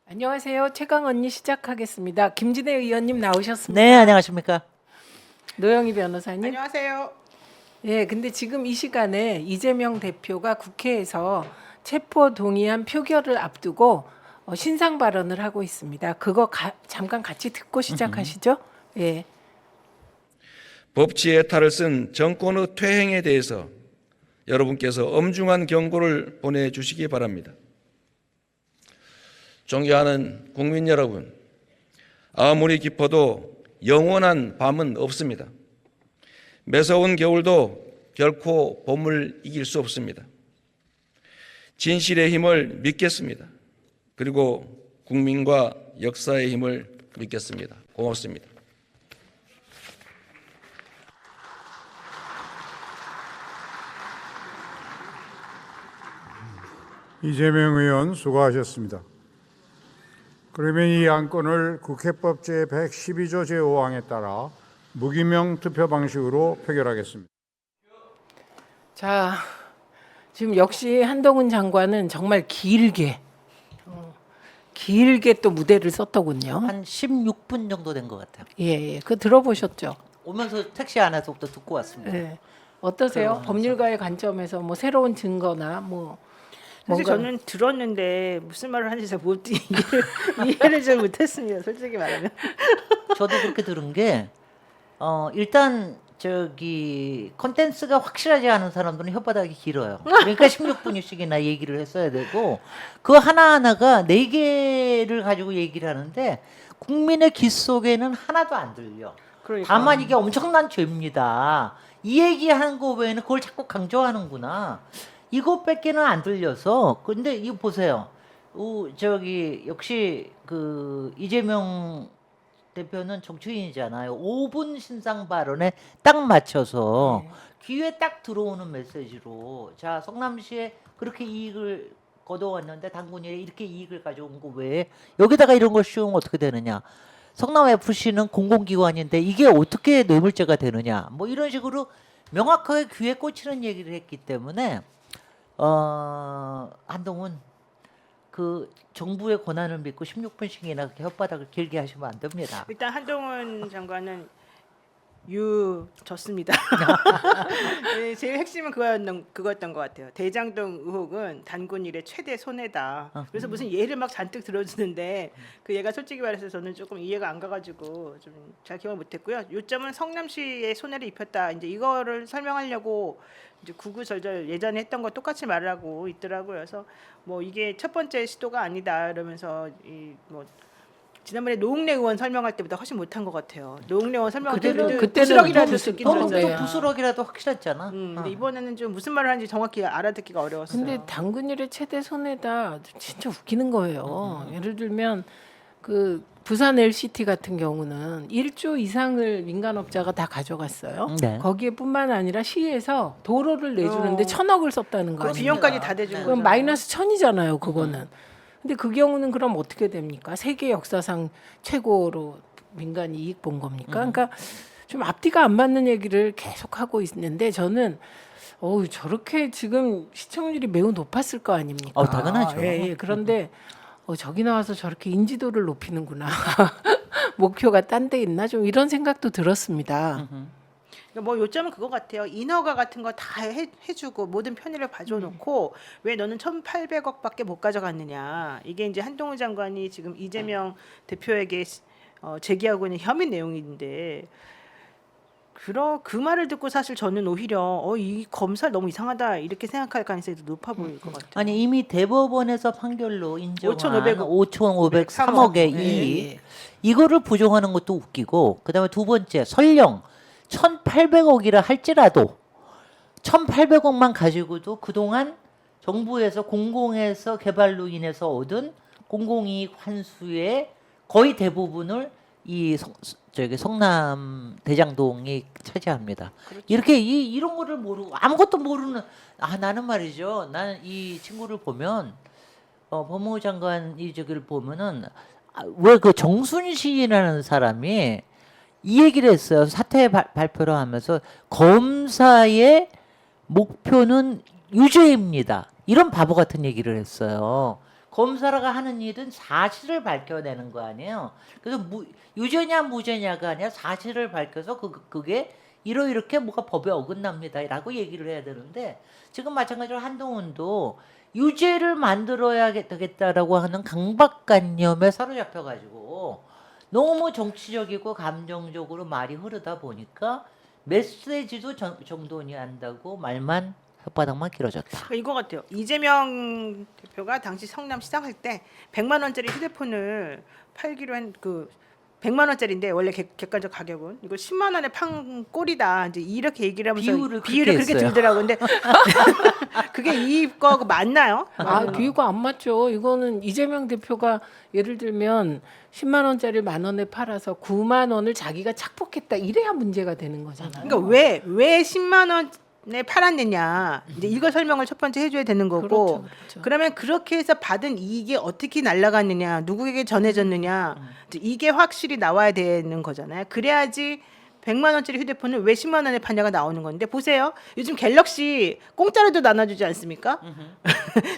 안녕하세요. 최강 언니 시작하겠습니다. 김진애 의원님 나오셨습니다. 네, 안녕하십니까. 노영희 변호사님. 안녕하세요. 예, 근데 지금 이 시간에 이재명 대표가 국회에서 체포 동의안 표결을 앞두고 신상 발언을 하고 있습니다. 그거 잠깐 같이 듣고 시작하시죠. 예. 법치의 탈을 쓴 정권의 퇴행에 대해서 여러분께서 엄중한 경고를 보내주시기 바랍니다. 존경하는 국민 여러분, 아무리 깊어도 영원한 밤은 없습니다. 매서운 겨울도 결코 봄을 이길 수 없습니다. 진실의 힘을 믿겠습니다. 그리고 국민과 역사의 힘을 믿겠습니다. 고맙습니다. 이재명 의원 수고하셨습니다. 그러면 이 안건을 국회법 제112조 제5항에 따라 무기명 투표 방식으로 표결하겠습니다. 자, 지금 역시 한동훈 장관은 정말 길게 또 무대를 썼더군요. 한 16분 정도 된 것 같아요. 예, 그 들어보셨죠? 오면서 택시 안에서부터 듣고 왔습니다. 네. 어떠세요? 법률가의 관점에서 뭐 새로운 증거나 뭐 사실 뭔가 저는 들었는데 무슨 말을 하는지 잘 못 이해를 잘 못했습니다. 솔직히 말하면. 저도 그렇게 들은 게 일단 저기 컨텐츠가 확실하지 않은 사람들은 혓바닥이 길어요. 그러니까 16분씩이나 얘기를 했어야 되고 그 하나하나가 4개를 가지고 얘기를 하는데 국민의 귀 속에는 하나도 안 들려. 그러니까. 다만 이게 엄청난 죄입니다. 이 얘기하는 거 외에는 그걸 자꾸 강조하는구나. 이것밖에는 안 들려서. 근데 이거 보세요. 저기 역시 그 이재명 대표는 정치인이잖아요. 5분 신상 발언에 딱 맞춰서 귀에 딱 들어오는 메시지로 자 성남시에 그렇게 이익을 거둬왔는데 당군일에 이렇게 이익을 가져온 거 외에 여기다가 이런 걸 씌우면 어떻게 되느냐. 성남 FC는 공공기관인데 이게 어떻게 뇌물죄가 되느냐. 뭐 이런 식으로 명확하게 귀에 꽂히는 얘기를 했기 때문에 한동훈 그 정부의 권한을 믿고 16분씩이나 그렇게 혓바닥을 길게 하시면 안 됩니다. 일단 한동훈 장관은 졌습니다. 네, 제일 핵심은 그거였던 것 같아요. 대장동 의혹은 단군 일의 최대 손해다. 그래서 무슨 예를 막 잔뜩 들어주는데 그 얘가 솔직히 말해서 저는 조금 이해가 안 가가지고 좀 잘 기억을 못했고요. 요점은 성남시에 손해를 입혔다. 이제 이거를 설명하려고 이제 구구절절 예전에 했던 거 똑같이 말을 하고 있더라고요. 그래서 뭐 이게 첫 번째 시도가 아니다 이러면서 뭐 지난번에 노웅래 의원 설명할 때보다 훨씬 못한 것 같아요. 노웅래 의원 설명할 때는 부스럭이라도 듣긴 들었는데. 부스럭이라도 확실했잖아. 근데 이번에는 좀 무슨 말을 하는지 정확히 알아듣기가 어려웠어요. 근데 당근일의 최대 손해다. 진짜 웃기는 거예요. 예를 들면 그 부산 LCT 같은 경우는 1조 이상을 민간업자가 다 가져갔어요. 네. 거기에뿐만 아니라 시에서 도로를 내주는데 1,000억을 썼다는 거 그 아니에요? 비용까지 다 대주는 그럼 거잖아요. 마이너스 1,000이잖아요. 그거는. 근데 그 경우는 그럼 어떻게 됩니까? 세계 역사상 최고로 민간이 이익 본 겁니까? 그러니까 좀 앞뒤가 안 맞는 얘기를 계속 하고 있는데 저는 저렇게 지금 시청률이 매우 높았을 거 아닙니까? 당연하죠. 예. 그런데 저기 나와서 저렇게 인지도를 높이는구나. 목표가 딴 데 있나? 좀 이런 생각도 들었습니다. 그러니까 뭐 요점은 그거 같아요. 인허가 같은 거 다 해주고 모든 편의를 봐줘놓고 왜 너는 1,800억밖에 못 가져갔느냐. 이게 이제 한동훈 장관이 지금 이재명 대표에게 제기하고 있는 혐의 내용인데 그 말을 듣고 사실 저는 오히려 이 검사 너무 이상하다 이렇게 생각할 가능성이 더 높아 보일 것 같아요. 아니 이미 대법원에서 판결로 인정한 5,503억 5,503억의 이익 이거를 부정하는 것도 웃기고 그다음에 두 번째 설령 1,800억이라 할지라도 1,800억만 가지고도 그동안 정부에서 공공에서 개발로 인해서 얻은 공공이익 환수의 거의 대부분을 저기 성남 대장동이 차지합니다. 그렇죠. 이렇게 이런 거를 모르고 아무것도 모르는 나는 말이죠. 나는 이 친구를 보면 법무부 장관 저기를 보면은 왜 그 정순신이라는 사람이 이 얘기를 했어요. 사퇴 발표를 하면서 검사의 목표는 유죄입니다. 이런 바보 같은 얘기를 했어요. 검사가 하는 일은 사실을 밝혀내는 거 아니에요. 그래서 유죄냐 무죄냐가 아니라 사실을 밝혀서 그게 이렇게 뭐가 법에 어긋납니다라고 얘기를 해야 되는데 지금 마찬가지로 한동훈도 유죄를 만들어야 되겠다라고 하는 강박관념에 사로잡혀가지고 너무 정치적이고 감정적으로 말이 흐르다 보니까 메시지도 정돈이 한다고 말만 혓바닥만 길어졌다. 그러니까 이거 같아요. 이재명 대표가 당시 성남 시장할 때 100만 원짜리 휴대폰을 팔기로 한 그 100만 원짜리인데 원래 객관적 가격은 이거 10만 원에 판 꼴이다. 이제 이렇게 얘기를 하면서 비율을 그렇게 했어요. 들더라고. 근데 그게 이거 맞나요? 비유가 안 맞죠. 이거는 이재명 대표가 예를 들면 10만 원짜리 만 원에 팔아서 9만 원을 자기가 착복했다. 이래야 문제가 되는 거잖아요. 그러니까 왜 10만 원에 팔았느냐. 이제 이거 설명을 첫 번째 해줘야 되는 거고. 그렇죠. 그러면 그렇게 해서 받은 이익이 어떻게 날라갔느냐, 누구에게 전해졌느냐, 이제 이게 확실히 나와야 되는 거잖아요. 그래야지 100만 원짜리 휴대폰을 왜 10만 원에 파냐가 나오는 건데 보세요. 요즘 갤럭시 공짜로도 나눠주지 않습니까?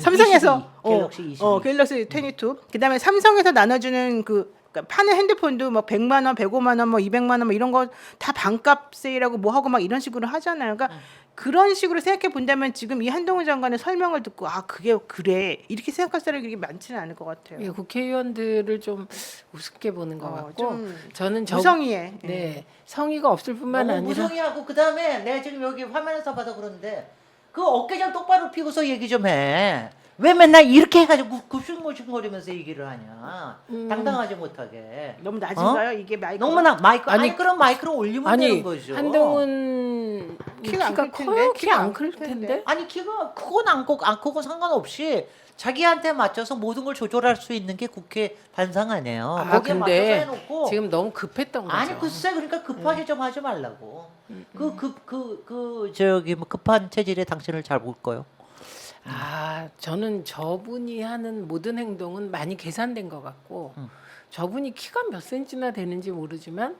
삼성에서 22, 갤럭시 22. 갤럭시 22. 그다음에 삼성에서 나눠주는 그러니까 파는 핸드폰도 뭐 100만 원, 105만 원, 뭐 200만 원 뭐 이런 거 다 반값 세일하고 뭐 하고 막 이런 식으로 하잖아요. 그러니까 그런 식으로 생각해 본다면 지금 이 한동훈 장관의 설명을 듣고 그게 그래 이렇게 생각할 사람이 그렇게 많지는 않을 것 같아요. 예, 국회의원들을 좀 우습게 보는 것 같고 좀 저는 무성의에. 네, 성의가 없을 뿐만 너무 아니라 무성의하고 그다음에 내가 지금 여기 화면에서 봐서 그런데 그 어깨 좀 똑바로 펴고서 얘기 좀 해. 왜 맨날 이렇게 해가지고 굽신굽신거리면서 얘기를 하냐. 당당하지 못하게. 너무 낮은가요? 이게 마이크. 너무나 마이크 아니, 아니 그럼 마이크로 올리면 되는 거죠. 한동훈 키가 안 클 텐데? 커요? 키가 키 안 안 클 클 텐데? 텐데? 아니 키가 크고 안 크고 상관없이 자기한테 맞춰서 모든 걸 조절할 수 있는 게 국회 단상 아니에요. 거기에 근데 맞춰서 해놓고 지금 너무 급했던 거죠. 아니 글쎄 그러니까 급하게 좀 하지 말라고. 저기 뭐 급한 체질에 당신을 잘 볼 거요. 저는 저분이 하는 모든 행동은 많이 계산된 것 같고 저분이 키가 몇 센치나 되는지 모르지만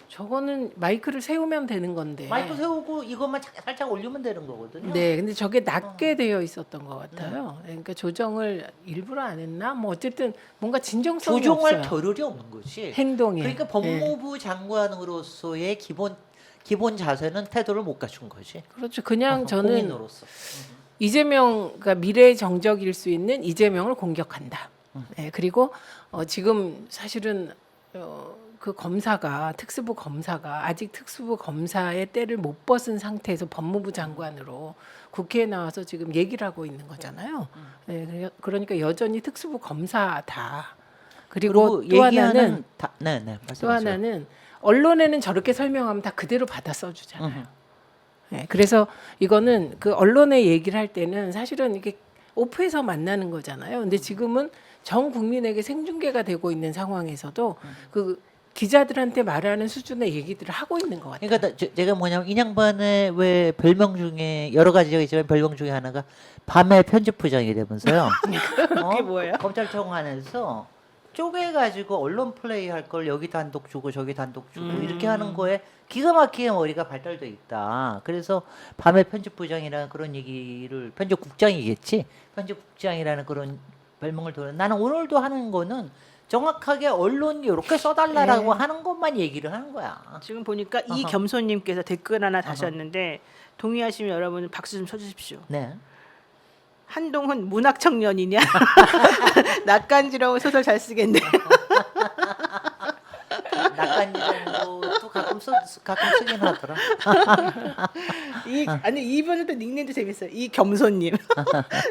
저거는 마이크를 세우면 되는 건데. 마이크 세우고 이것만 살짝 올리면 되는 거거든요. 네, 근데 저게 낮게 되어 있었던 것 같아요. 그러니까 조정을 일부러 안 했나? 뭐 어쨌든 뭔가 진정성이 조종할 없어요. 겨를이 없는 거지. 행동에. 그러니까 법무부 장관으로서의 기본 자세는 태도를 못 갖춘 거지. 그렇죠. 그냥 저는 공인으로서. 이재명, 그러니까 미래의 정적일 수 있는 이재명을 공격한다. 네, 그리고 지금 사실은 그 검사가 특수부 검사가 아직 특수부 검사의 때를 못 벗은 상태에서 법무부 장관으로 국회에 나와서 지금 얘기를 하고 있는 거잖아요. 네, 그러니까 여전히 특수부 검사다. 그리고 또 하나는 네네. 또 하나는 언론에는 저렇게 설명하면 다 그대로 받아 써주잖아요. 네, 그래서 이거는 그 언론에 얘기를 할 때는 사실은 이게 오프에서 만나는 거잖아요. 근데 지금은 전 국민에게 생중계가 되고 있는 상황에서도 그 기자들한테 말하는 수준의 얘기들을 하고 있는 것 같아요. 그러니까 제가 뭐냐면 이 양반의 왜 별명 중에 여러 가지가 있지만 별명 중에 하나가 밤의 편집부장이 되면서요. 그게 뭐예요? 검찰청 안에서 쪼개가지고 언론 플레이 할 걸 여기 단독 주고 저기 단독 주고 이렇게 하는 거에 기가 막히게 머리가 발달돼 있다. 그래서 밤의 편집부장이라는 그런 얘기를 편집국장이겠지. 편집국장이라는 그런 별명을 두는 나는 오늘도 하는 거는 정확하게 언론이 이렇게 써달라라고 하는 것만 얘기를 하는 거야. 지금 보니까 이겸손님께서 댓글 하나 다셨는데 동의하시면 여러분 박수 좀 쳐주십시오. 네. 한동훈 문학 청년이냐? 낯간지러운 소설 잘 쓰겠네. 낯간지러도 가끔 쓰긴 하더라. 아니 이분은 또 닉네임도 재밌어요. 이겸손님.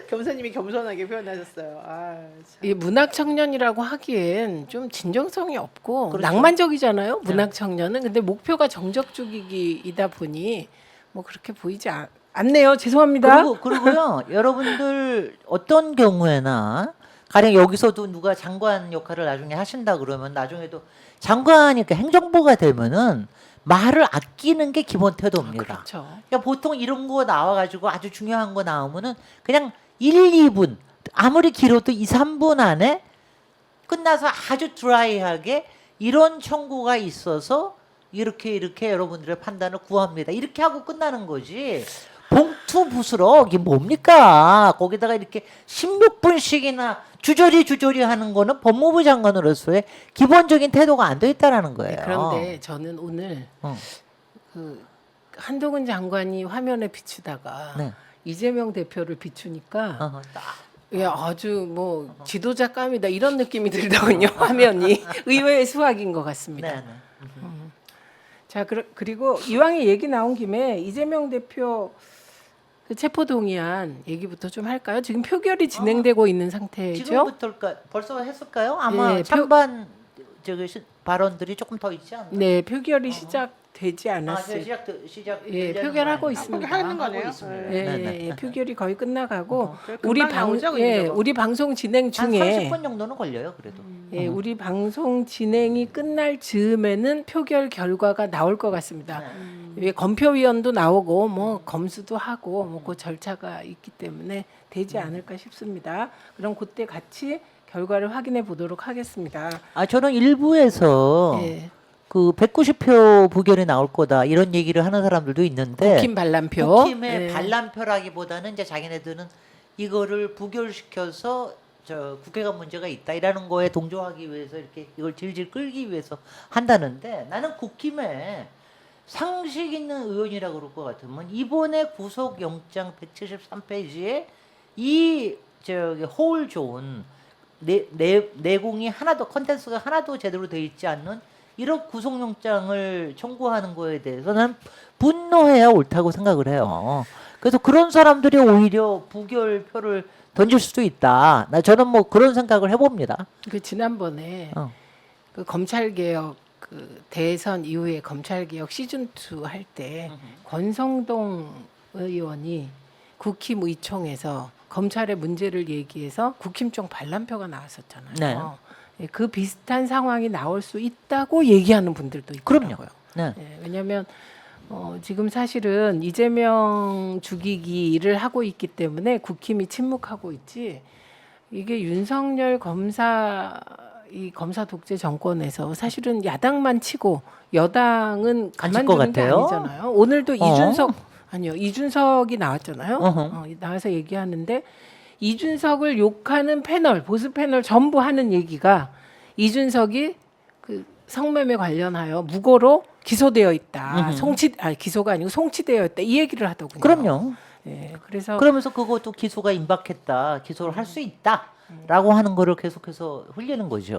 겸손님이 겸손하게 표현하셨어요. 참. 이 문학 청년이라고 하기엔 좀 진정성이 없고 그렇죠. 낭만적이잖아요. 문학 청년은. 근데 목표가 정적 죽이기이다 보니 뭐 그렇게 보이지 않네요. 죄송합니다. 그리고요, 여러분들 어떤 경우에나 가령 여기서도 누가 장관 역할을 나중에 하신다 그러면 나중에도 장관이니까 행정부가 되면은 말을 아끼는 게 기본 태도입니다. 그렇죠. 그러니까 보통 이런 거 나와가지고 아주 중요한 거 나오면은 그냥 1, 2분 아무리 길어도 2, 3분 안에 끝나서 아주 드라이하게 이런 청구가 있어서 이렇게 여러분들의 판단을 구합니다. 이렇게 하고 끝나는 거지. 봉투 부스러 이게 뭡니까? 거기다가 이렇게 16분씩이나 주저리 하는 거는 법무부 장관으로서의 기본적인 태도가 안 돼 있다라는 거예요. 네, 그런데 저는 오늘 어. 그 한동훈 장관이 화면에 비추다가 네. 이재명 대표를 비추니까 딱. 예, 아주 뭐 지도자감이다 이런 느낌이 들더군요. 화면이 의외의 수학인 것 같습니다. 네, 네. 자, 그리고 이왕에 얘기 나온 김에 이재명 대표 그 체포동의안 얘기부터 좀 할까요? 지금 표결이 진행되고 있는 상태죠. 지금부터일까? 벌써 했을까요? 아마 예, 찬반 발언들이 조금 더 있지 않나요? 네, 표결이 시작되지 아, 않았어요. 시작. 예, 표결하고 있습니다. 하는 거네요. 예, 네네. 예, 표결이 거의 끝나가고 우리 나오죠, 우리 방송 진행 한 중에 30분 정도는 걸려요, 그래도. 예, 우리 방송 진행이 끝날 즈음에는 표결 결과가 나올 것 같습니다. 왜 검표위원도 나오고 뭐 검수도 하고 뭐 그 절차가 있기 때문에 되지 않을까 싶습니다. 그럼 그때 같이 결과를 확인해 보도록 하겠습니다. 아, 저는 일부에서 예, 그 190표 부결이 나올 거다 이런 얘기를 하는 사람들도 있는데 국힘 반란표. 국힘의 예. 반란표라기보다는 이제 자기네들은 이거를 부결시켜서 저 국회가 문제가 있다 이라는 거에 동조하기 위해서 이렇게 이걸 질질 끌기 위해서 한다는데 나는 국힘의 상식 있는 의원이라고 그럴 것 같으면 이번에 구속영장 173페이지에 이 저기 호울 좋은 내공이 하나도 컨텐츠가 하나도 제대로 돼 있지 않는 이런 구속영장을 청구하는 거에 대해서는 분노해야 옳다고 생각을 해요. 그래서 그런 사람들이 오히려 부결표를 던질 수도 있다. 저는 뭐 그런 생각을 해봅니다. 그 지난번에 어. 그 검찰 개혁 그 대선 이후에 검찰 개혁 시즌 2 할 때 권성동 의원이 국힘 의총에서 검찰의 문제를 얘기해서 국힘 쪽 반란표가 나왔었잖아요. 네. 예, 그 비슷한 상황이 나올 수 있다고 얘기하는 분들도 있더라고요. 그럼요. 네. 예, 왜냐하면 지금 사실은 이재명 죽이기를 하고 있기 때문에 국힘이 침묵하고 있지. 이게 윤석열 이 검사 독재 정권에서 사실은 야당만 치고 여당은 안칠것 가만두는 게 같아요? 아니잖아요. 오늘도 이준석이 나왔잖아요. 어허. 나와서 얘기하는데 이준석을 욕하는 패널, 보수 패널 전부 하는 얘기가 이준석이 그 성매매 관련하여 무고로 기소되어 있다. 기소가 아니고 송치되어 있다. 이 얘기를 하더군요. 그럼요. 예, 그래서 그러면서 그것도 기소가 임박했다. 기소를 할 수 있다라고 하는 거를 계속해서 흘리는 거죠.